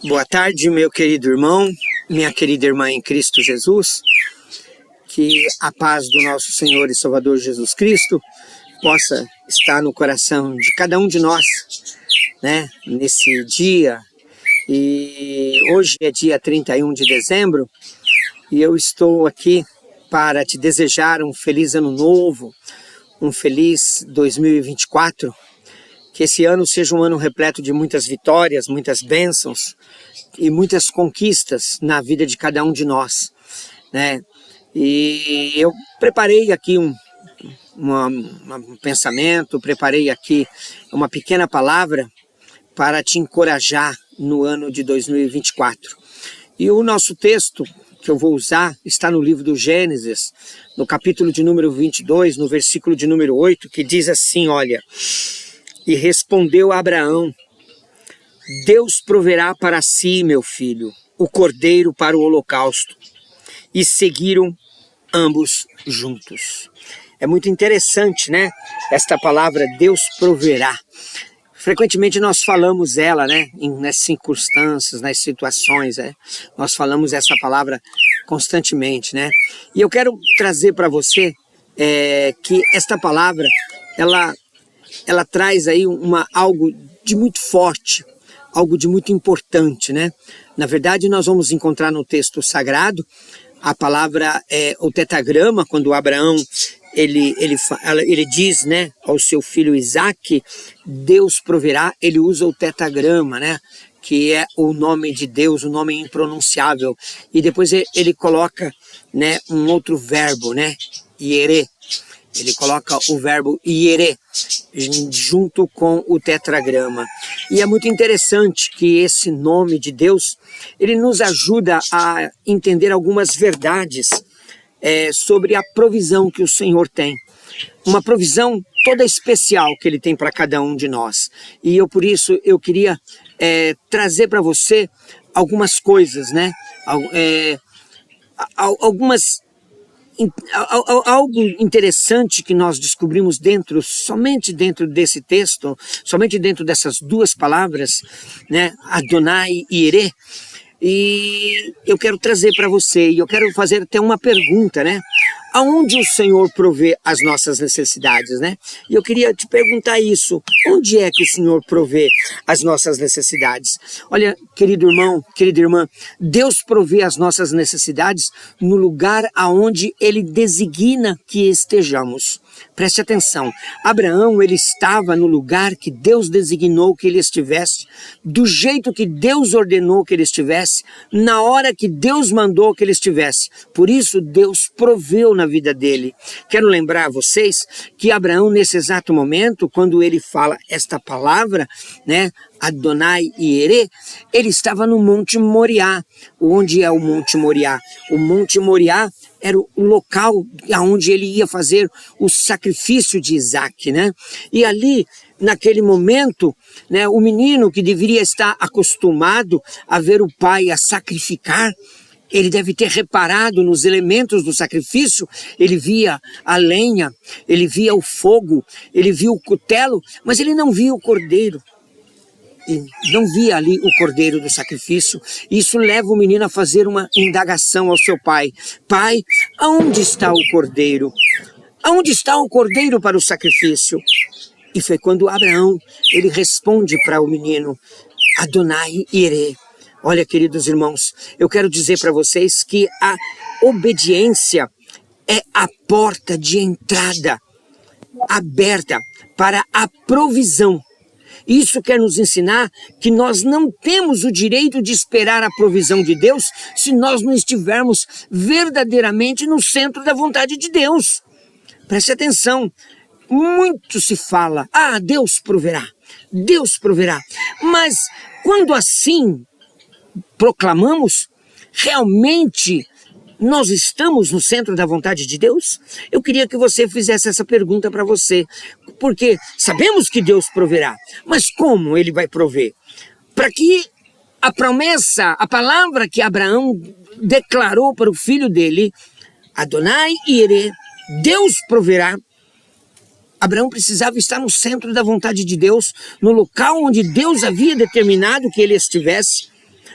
Boa tarde, meu querido irmão, minha querida irmã em Cristo Jesus. Que a paz do nosso Senhor e Salvador Jesus Cristo possa estar no coração de cada um de nós, né, nesse dia. E hoje é dia 31 de dezembro e eu estou aqui para te desejar um feliz ano novo, um feliz 2024. Que esse ano seja um ano repleto de muitas vitórias, muitas bênçãos e muitas conquistas na vida de cada um de nós, né? E eu preparei aqui um pensamento, preparei aqui uma pequena palavra para te encorajar no ano de 2024. E o nosso texto que eu vou usar está no livro do Gênesis, no capítulo de número 22, no versículo de número 8, que diz assim, olha... E respondeu Abraão, Deus proverá para si, meu filho, o cordeiro para o holocausto. E seguiram ambos juntos. É muito interessante, né? Esta palavra, Deus proverá. Frequentemente nós falamos ela, né? Nas circunstâncias, nas situações, né? Nós falamos essa palavra constantemente, né? E eu quero trazer para você que esta palavra, ela traz aí algo de muito forte, algo de muito importante, né? Na verdade, nós vamos encontrar no texto sagrado a palavra, o tetragrama, quando Abraão, ele diz, né, ao seu filho Isaque, Deus proverá, ele usa o tetragrama, né? Que é o nome de Deus, o nome impronunciável. E depois ele coloca, né, um outro verbo, né? Ierê. Ele coloca o verbo ierê junto com o tetragrama. E é muito interessante que esse nome de Deus, ele nos ajuda a entender algumas verdades sobre a provisão que o Senhor tem. Uma provisão toda especial que Ele tem para cada um de nós. E por isso eu queria trazer para você algumas coisas, né? Algo interessante que nós descobrimos somente dentro desse texto, somente dentro dessas duas palavras, né, Adonai e Ire, e eu quero trazer para você, e eu quero fazer até uma pergunta, né? Aonde o Senhor provê as nossas necessidades, né? E eu queria te perguntar isso, onde é que o Senhor provê as nossas necessidades? Olha, querido irmão, querida irmã, Deus provê as nossas necessidades no lugar aonde Ele designa que estejamos. Preste atenção, Abraão, ele estava no lugar que Deus designou que ele estivesse, do jeito que Deus ordenou que ele estivesse, na hora que Deus mandou que ele estivesse. Por isso, Deus proveu na vida dele. Quero lembrar a vocês que Abraão, nesse exato momento, quando ele fala esta palavra, né, Adonai e Ere, ele estava no Monte Moriá. Onde é o Monte Moriá? O Monte Moriá era o local onde ele ia fazer o sacrifício de Isaque, né? E ali, naquele momento, né, o menino que deveria estar acostumado a ver o pai a sacrificar, ele deve ter reparado nos elementos do sacrifício, ele via a lenha, ele via o fogo, ele via o cutelo, mas ele não via o cordeiro. E não via ali o cordeiro do sacrifício. Isso leva o menino a fazer uma indagação ao seu pai. Pai, aonde está o cordeiro? Aonde está o cordeiro para o sacrifício? E foi quando Abraão, ele responde para o menino, Adonai Ire. Olha, queridos irmãos, eu quero dizer para vocês que a obediência é a porta de entrada aberta para a provisão. Isso quer nos ensinar que nós não temos o direito de esperar a provisão de Deus se nós não estivermos verdadeiramente no centro da vontade de Deus. Preste atenção, muito se fala, Deus proverá, mas quando assim proclamamos, realmente nós estamos no centro da vontade de Deus? Eu queria que você fizesse essa pergunta para você, porque sabemos que Deus proverá, mas como Ele vai prover? Para que a promessa, a palavra que Abraão declarou para o filho dele, Adonai Ire, Deus proverá, Abraão precisava estar no centro da vontade de Deus, no local onde Deus havia determinado que ele estivesse,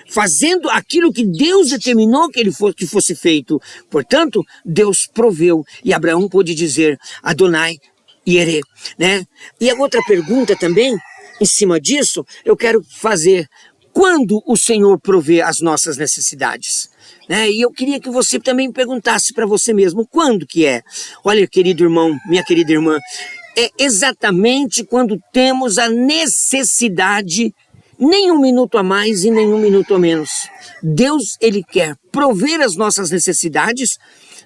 fazendo aquilo que Deus determinou que fosse feito. Portanto, Deus proveu, e Abraão pôde dizer, Adonai Yireh, né? E a outra pergunta também, em cima disso, eu quero fazer, quando o Senhor provê as nossas necessidades? Né? E eu queria que você também perguntasse para você mesmo, quando que é? Olha, querido irmão, minha querida irmã, é exatamente quando temos a necessidade, nem um minuto a mais e nem um minuto a menos. Deus, Ele quer prover as nossas necessidades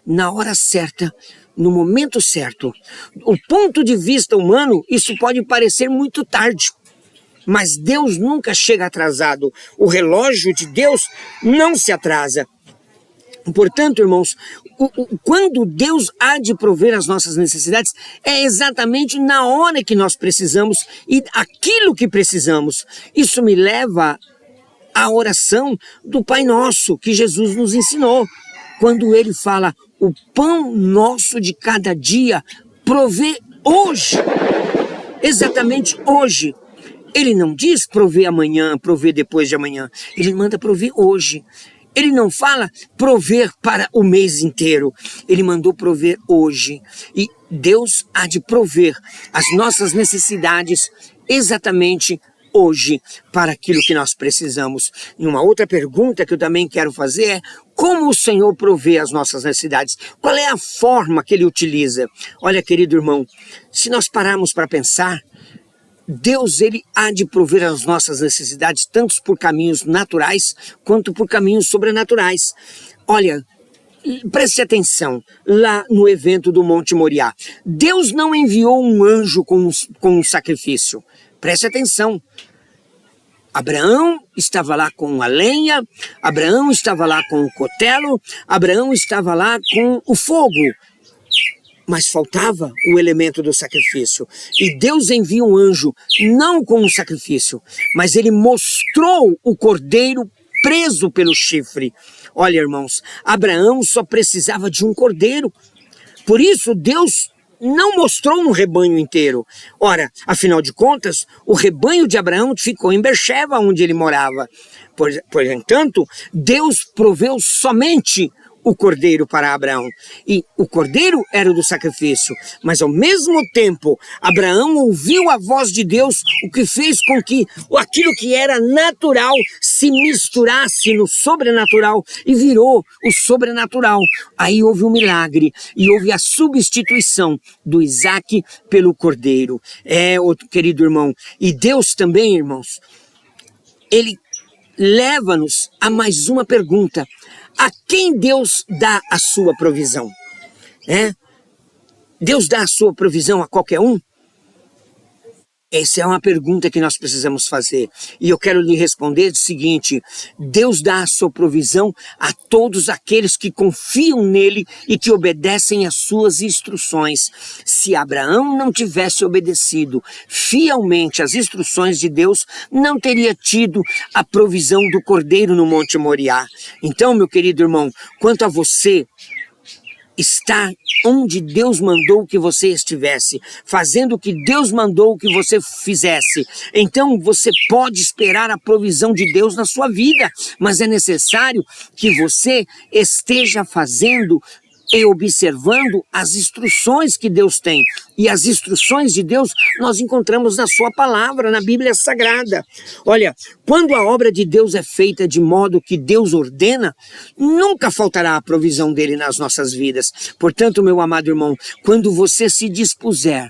na hora certa, no momento certo. Do ponto de vista humano, isso pode parecer muito tarde, mas Deus nunca chega atrasado. O relógio de Deus não se atrasa. Portanto, irmãos, quando Deus há de prover as nossas necessidades, é exatamente na hora que nós precisamos e aquilo que precisamos. Isso me leva à oração do Pai Nosso, que Jesus nos ensinou. Quando Ele fala, o pão nosso de cada dia, provê hoje. Exatamente hoje. Ele não diz prover amanhã, prover depois de amanhã. Ele manda prover hoje. Ele não fala prover para o mês inteiro. Ele mandou prover hoje. E Deus há de prover as nossas necessidades exatamente hoje para aquilo que nós precisamos. E uma outra pergunta que eu também quero fazer é, como o Senhor provê as nossas necessidades? Qual é a forma que Ele utiliza? Olha, querido irmão, se nós pararmos para pensar, Deus, Ele há de prover as nossas necessidades, tanto por caminhos naturais, quanto por caminhos sobrenaturais. Olha, preste atenção, lá no evento do Monte Moriá, Deus não enviou um anjo com um sacrifício. Preste atenção. Abraão estava lá com a lenha, Abraão estava lá com o cutelo, Abraão estava lá com o fogo. Mas faltava o elemento do sacrifício. E Deus envia um anjo, não com um sacrifício, mas Ele mostrou o cordeiro preso pelo chifre. Olha, irmãos, Abraão só precisava de um cordeiro. Por isso, Deus não mostrou um rebanho inteiro. Ora, afinal de contas, o rebanho de Abraão ficou em Beersheba, onde ele morava. Portanto, Deus proveu somente o cordeiro para Abraão. E o cordeiro era o do sacrifício. Mas ao mesmo tempo, Abraão ouviu a voz de Deus, o que fez com que aquilo que era natural se misturasse no sobrenatural e virou o sobrenatural. Aí houve um milagre e houve a substituição do Isaac pelo cordeiro. Outro querido irmão. E Deus também, irmãos, Ele leva-nos a mais uma pergunta. A quem Deus dá a sua provisão? Deus dá a sua provisão a qualquer um? Essa é uma pergunta que nós precisamos fazer. E eu quero lhe responder o seguinte: Deus dá a sua provisão a todos aqueles que confiam nele e que obedecem às suas instruções. Se Abraão não tivesse obedecido fielmente às instruções de Deus, não teria tido a provisão do cordeiro no Monte Moriá. Então, meu querido irmão, quanto a você, está onde Deus mandou que você estivesse, fazendo o que Deus mandou que você fizesse. Então você pode esperar a provisão de Deus na sua vida, mas é necessário que você esteja fazendo e observando as instruções que Deus tem. E as instruções de Deus nós encontramos na sua palavra, na Bíblia Sagrada. Olha, quando a obra de Deus é feita de modo que Deus ordena, nunca faltará a provisão dele nas nossas vidas. Portanto, meu amado irmão, quando você se dispuser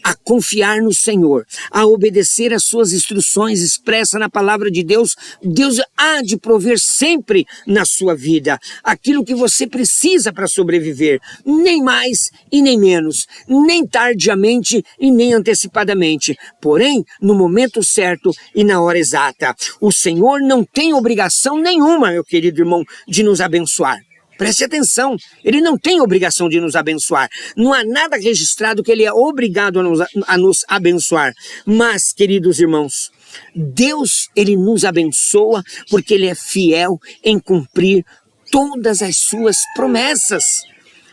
a confiar no Senhor, a obedecer às suas instruções expressas na palavra de Deus, Deus há de prover sempre na sua vida aquilo que você precisa para sobreviver, nem mais e nem menos, nem tardiamente e nem antecipadamente, porém no momento certo e na hora exata. O Senhor não tem obrigação nenhuma, meu querido irmão, de nos abençoar. Preste atenção, Ele não tem obrigação de nos abençoar. Não há nada registrado que Ele é obrigado a nos abençoar. Mas, queridos irmãos, Deus, Ele nos abençoa porque Ele é fiel em cumprir todas as suas promessas.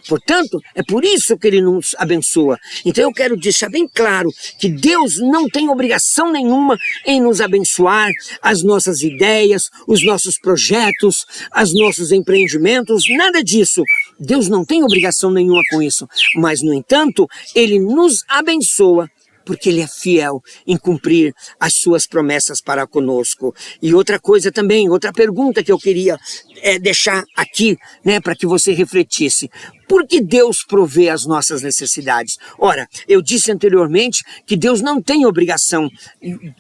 Portanto, é por isso que Ele nos abençoa. Então eu quero deixar bem claro que Deus não tem obrigação nenhuma em nos abençoar, as nossas ideias, os nossos projetos, os nossos empreendimentos, nada disso. Deus não tem obrigação nenhuma com isso. Mas, no entanto, Ele nos abençoa porque Ele é fiel em cumprir as suas promessas para conosco. E outra coisa também, outra pergunta que eu queria deixar aqui, né, para que você refletisse. Por que Deus provê as nossas necessidades? Ora, eu disse anteriormente que Deus não tem obrigação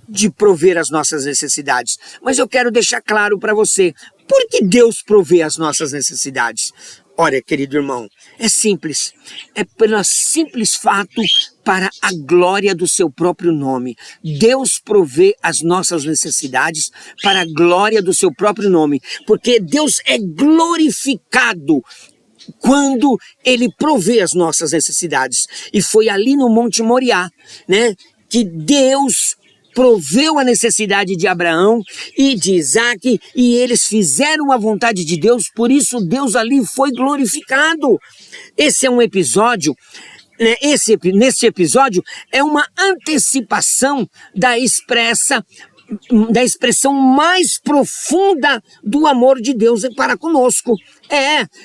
de prover as nossas necessidades, mas eu quero deixar claro para você, por que Deus provê as nossas necessidades? Olha, querido irmão, é simples. É pelo simples fato para a glória do seu próprio nome. Deus provê as nossas necessidades para a glória do seu próprio nome. Porque Deus é glorificado quando Ele provê as nossas necessidades. E foi ali no Monte Moriá, né, que Deus proveu a necessidade de Abraão e de Isaac, e eles fizeram a vontade de Deus, por isso Deus ali foi glorificado. Esse é um episódio, né, nesse episódio é uma antecipação da expressão mais profunda do amor de Deus para conosco.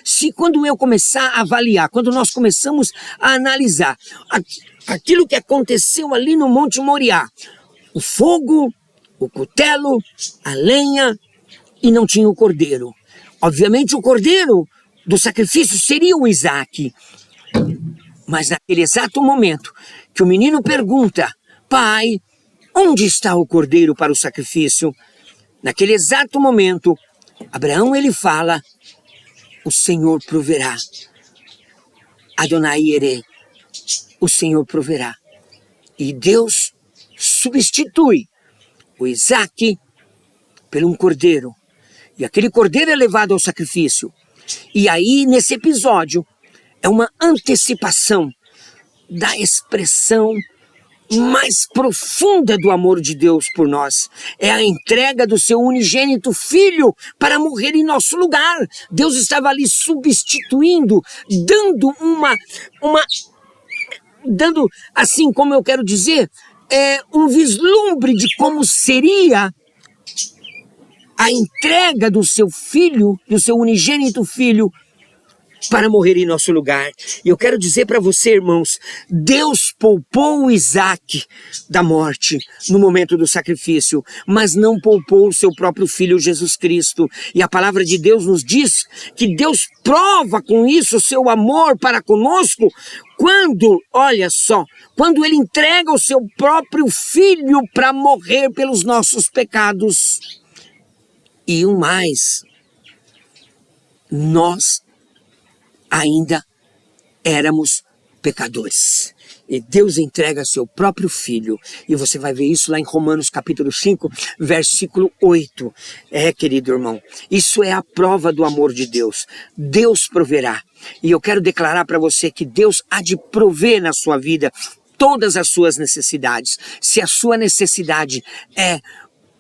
Se quando eu começar a avaliar, quando nós começamos a analisar aquilo que aconteceu ali no Monte Moriá, o fogo, o cutelo, a lenha, e não tinha o cordeiro. Obviamente o cordeiro do sacrifício seria o Isaac. Mas naquele exato momento que o menino pergunta, pai, onde está o cordeiro para o sacrifício? Naquele exato momento, Abraão ele fala, o Senhor proverá. Adonai Ireh, o Senhor proverá. E Deus substitui o Isaac por um cordeiro. E aquele cordeiro é levado ao sacrifício. E aí, nesse episódio, é uma antecipação da expressão mais profunda do amor de Deus por nós. É a entrega do seu unigênito filho para morrer em nosso lugar. Deus estava ali substituindo, dando assim, como eu quero dizer, um vislumbre de como seria a entrega do seu filho, do seu unigênito filho, para morrer em nosso lugar. E eu quero dizer para você, irmãos, Deus poupou o Isaac da morte no momento do sacrifício, mas não poupou o seu próprio filho Jesus Cristo. E a palavra de Deus nos diz que Deus prova com isso o seu amor para conosco quando, olha só, quando Ele entrega o seu próprio filho para morrer pelos nossos pecados. E o mais, nós ainda éramos pecadores. E Deus entrega seu próprio filho. E você vai ver isso lá em Romanos capítulo 5, versículo 8. Querido irmão, isso é a prova do amor de Deus. Deus proverá. E eu quero declarar para você que Deus há de prover na sua vida todas as suas necessidades. Se a sua necessidade é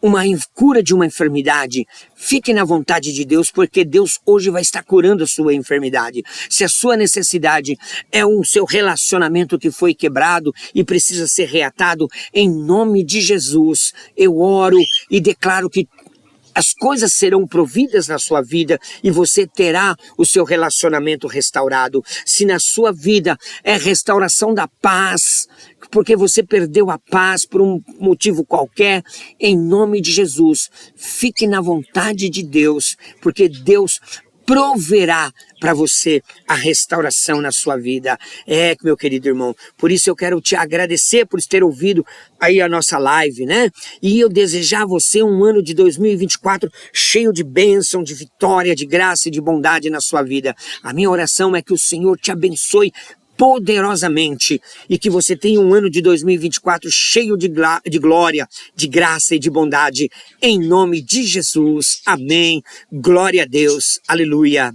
uma cura de uma enfermidade, fique na vontade de Deus, porque Deus hoje vai estar curando a sua enfermidade. Se a sua necessidade é um seu relacionamento que foi quebrado e precisa ser reatado, em nome de Jesus, eu oro e declaro que as coisas serão providas na sua vida e você terá o seu relacionamento restaurado. Se na sua vida é restauração da paz, porque você perdeu a paz por um motivo qualquer, em nome de Jesus, fique na vontade de Deus, porque Deus proverá para você a restauração na sua vida. Meu querido irmão, por isso eu quero te agradecer por ter ouvido aí a nossa live, né? E eu desejar a você um ano de 2024 cheio de bênção, de vitória, de graça e de bondade na sua vida. A minha oração é que o Senhor te abençoe poderosamente e que você tenha um ano de 2024 cheio de glória, de graça e de bondade, em nome de Jesus. Amém. Glória a Deus. Aleluia.